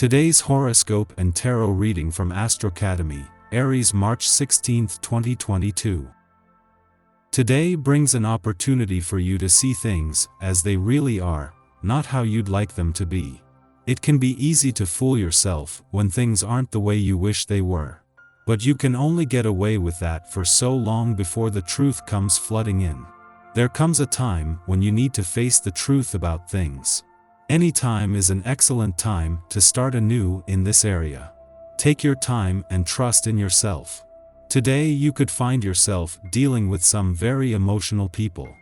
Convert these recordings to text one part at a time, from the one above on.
Today's horoscope and tarot reading from Astrocademy, Aries, March 16, 2022. Today brings an opportunity for you to see things as they really are, not how you'd like them to be. It can be easy to fool yourself when things aren't the way you wish they were. But you can only get away with that for so long before the truth comes flooding in. There comes a time when you need to face the truth about things. Any time is an excellent time to start anew in this area. Take your time and trust in yourself. Today you could find yourself dealing with some very emotional people.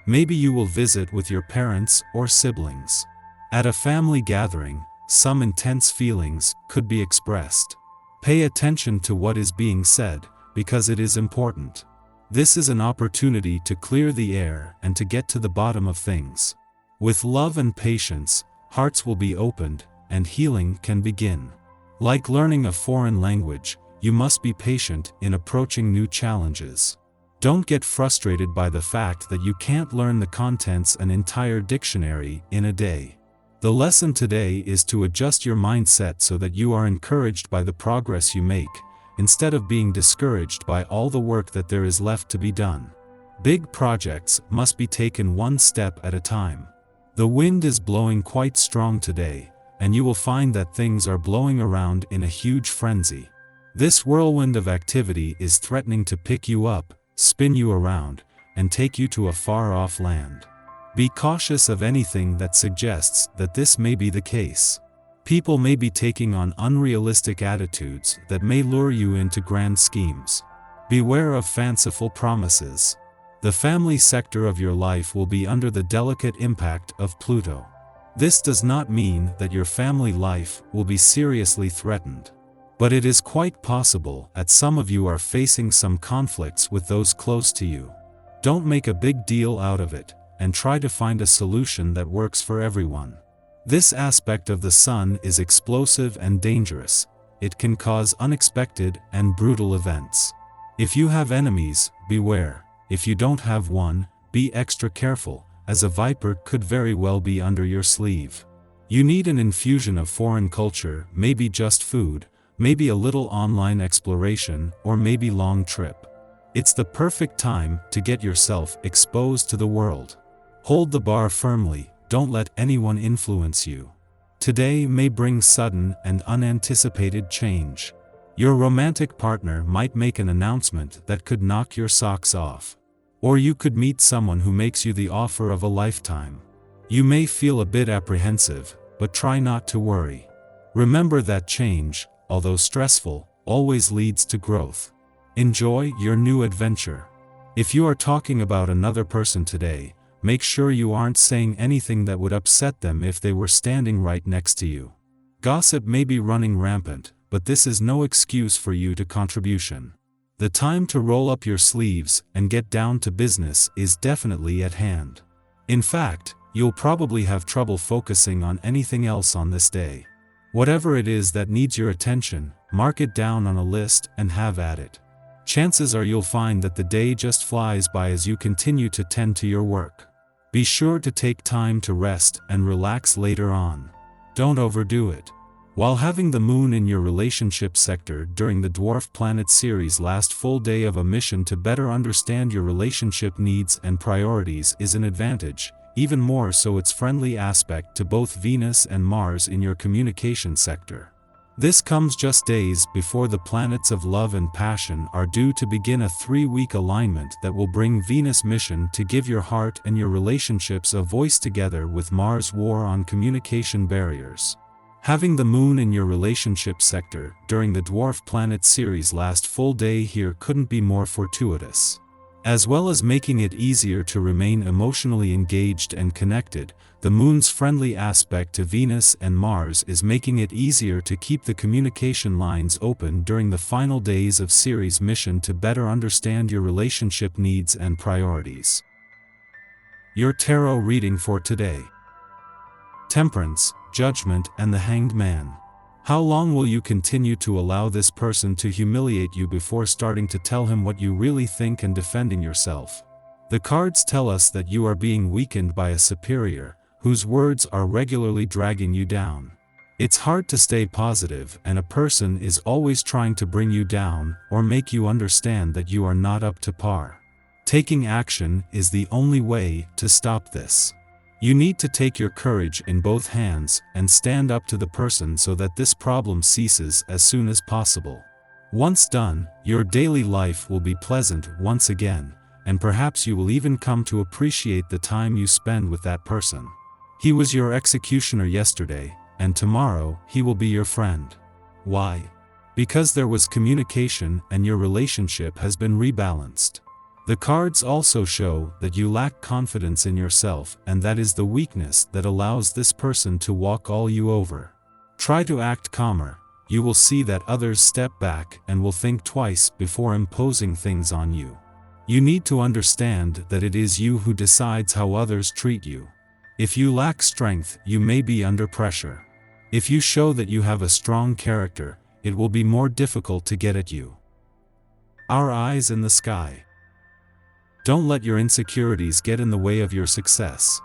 Maybe you will visit with your parents or siblings. At a family gathering, some intense feelings could be expressed. Pay attention to what is being said, because it is important. This is an opportunity to clear the air and to get to the bottom of things. With love and patience, hearts will be opened, and healing can begin. Like learning a foreign language, you must be patient in approaching new challenges. Don't get frustrated by the fact that you can't learn the contents an entire dictionary in a day. The lesson today is to adjust your mindset so that you are encouraged by the progress you make, instead of being discouraged by all the work that there is left to be done. Big projects must be taken one step at a time. The wind is blowing quite strong today, and you will find that things are blowing around in a huge frenzy. This whirlwind of activity is threatening to pick you up, spin you around, and take you to a far-off land. Be cautious of anything that suggests that this may be the case. People may be taking on unrealistic attitudes that may lure you into grand schemes. Beware of fanciful promises. The family sector of your life will be under the delicate impact of Pluto. This does not mean that your family life will be seriously threatened. But it is quite possible that some of you are facing some conflicts with those close to you. Don't make a big deal out of it, and try to find a solution that works for everyone. This aspect of the sun is explosive and dangerous. It can cause unexpected and brutal events. If you have enemies, beware. If you don't have one, be extra careful, as a viper could very well be under your sleeve. You need an infusion of foreign culture, maybe just food, maybe a little online exploration, or maybe long trip. It's the perfect time to get yourself exposed to the world. Hold the bar firmly, don't let anyone influence you. Today may bring sudden and unanticipated change. Your romantic partner might make an announcement that could knock your socks off. Or you could meet someone who makes you the offer of a lifetime. You may feel a bit apprehensive, but try not to worry. Remember that change, although stressful, always leads to growth. Enjoy your new adventure. If you are talking about another person today, make sure you aren't saying anything that would upset them if they were standing right next to you. Gossip may be running rampant, but this is no excuse for you to contribution. The time to roll up your sleeves and get down to business is definitely at hand. In fact, you'll probably have trouble focusing on anything else on this day. Whatever it is that needs your attention, mark it down on a list and have at it. Chances are you'll find that the day just flies by as you continue to tend to your work. Be sure to take time to rest and relax later on. Don't overdo it. While having the moon in your relationship sector during the dwarf planet series last full day of a mission to better understand your relationship needs and priorities is an advantage, even more so its friendly aspect to both Venus and Mars in your communication sector. This comes just days before the planets of love and passion are due to begin a 3-week alignment that will bring Venus' mission to give your heart and your relationships a voice together with Mars' war on communication barriers. Having the moon in your relationship sector during the dwarf planet series last full day here couldn't be more fortuitous. As well as making it easier to remain emotionally engaged and connected, the moon's friendly aspect to Venus and Mars is making it easier to keep the communication lines open during the final days of series mission to better understand your relationship needs and priorities. Your tarot reading for today. Temperance, Judgment, and the Hanged Man. How long will you continue to allow this person to humiliate you before starting to tell him what you really think and defending yourself? The cards tell us that you are being weakened by a superior, whose words are regularly dragging you down. It's hard to stay positive, and a person is always trying to bring you down or make you understand that you are not up to par. Taking action is the only way to stop this. You need to take your courage in both hands and stand up to the person so that this problem ceases as soon as possible. Once done, your daily life will be pleasant once again, and perhaps you will even come to appreciate the time you spend with that person. He was your executioner yesterday, and tomorrow he will be your friend. Why? Because there was communication and your relationship has been rebalanced. The cards also show that you lack confidence in yourself, and that is the weakness that allows this person to walk all you over. Try to act calmer. You will see that others step back and will think twice before imposing things on you. You need to understand that it is you who decides how others treat you. If you lack strength, you may be under pressure. If you show that you have a strong character, it will be more difficult to get at you. Our eyes in the sky. Don't let your insecurities get in the way of your success.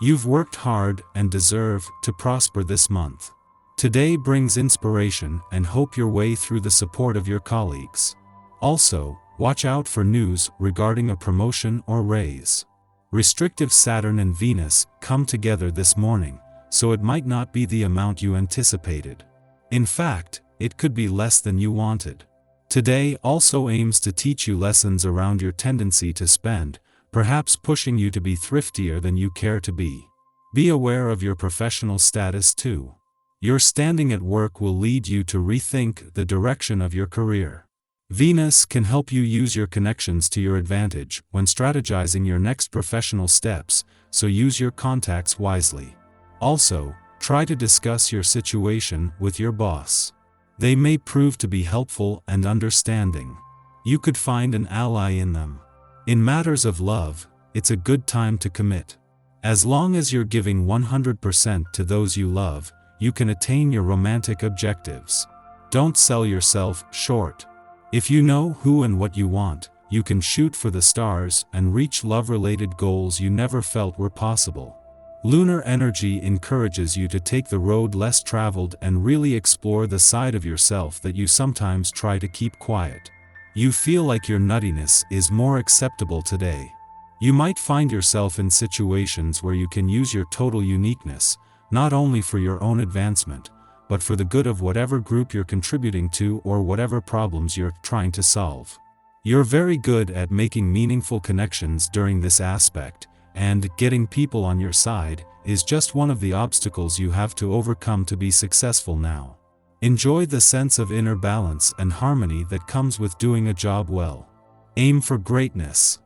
You've worked hard and deserve to prosper this month. Today brings inspiration and hope your way through the support of your colleagues. Also, watch out for news regarding a promotion or raise. Restrictive Saturn and Venus come together this morning, so it might not be the amount you anticipated. In fact, it could be less than you wanted. Today also aims to teach you lessons around your tendency to spend, perhaps pushing you to be thriftier than you care to be. Be aware of your professional status too. Your standing at work will lead you to rethink the direction of your career. Venus can help you use your connections to your advantage when strategizing your next professional steps, so use your contacts wisely. Also, try to discuss your situation with your boss. They may prove to be helpful and understanding. You could find an ally in them. In matters of love, it's a good time to commit. As long as you're giving 100% to those you love, you can attain your romantic objectives. Don't sell yourself short. If you know who and what you want, you can shoot for the stars and reach love-related goals you never felt were possible. Lunar energy encourages you to take the road less traveled and really explore the side of yourself that you sometimes try to keep quiet. You feel like your nuttiness is more acceptable today. You might find yourself in situations where you can use your total uniqueness, not only for your own advancement, but for the good of whatever group you're contributing to or whatever problems you're trying to solve. You're very good at making meaningful connections during this aspect, and getting people on your side is just one of the obstacles you have to overcome to be successful now. Enjoy the sense of inner balance and harmony that comes with doing a job well. Aim for greatness.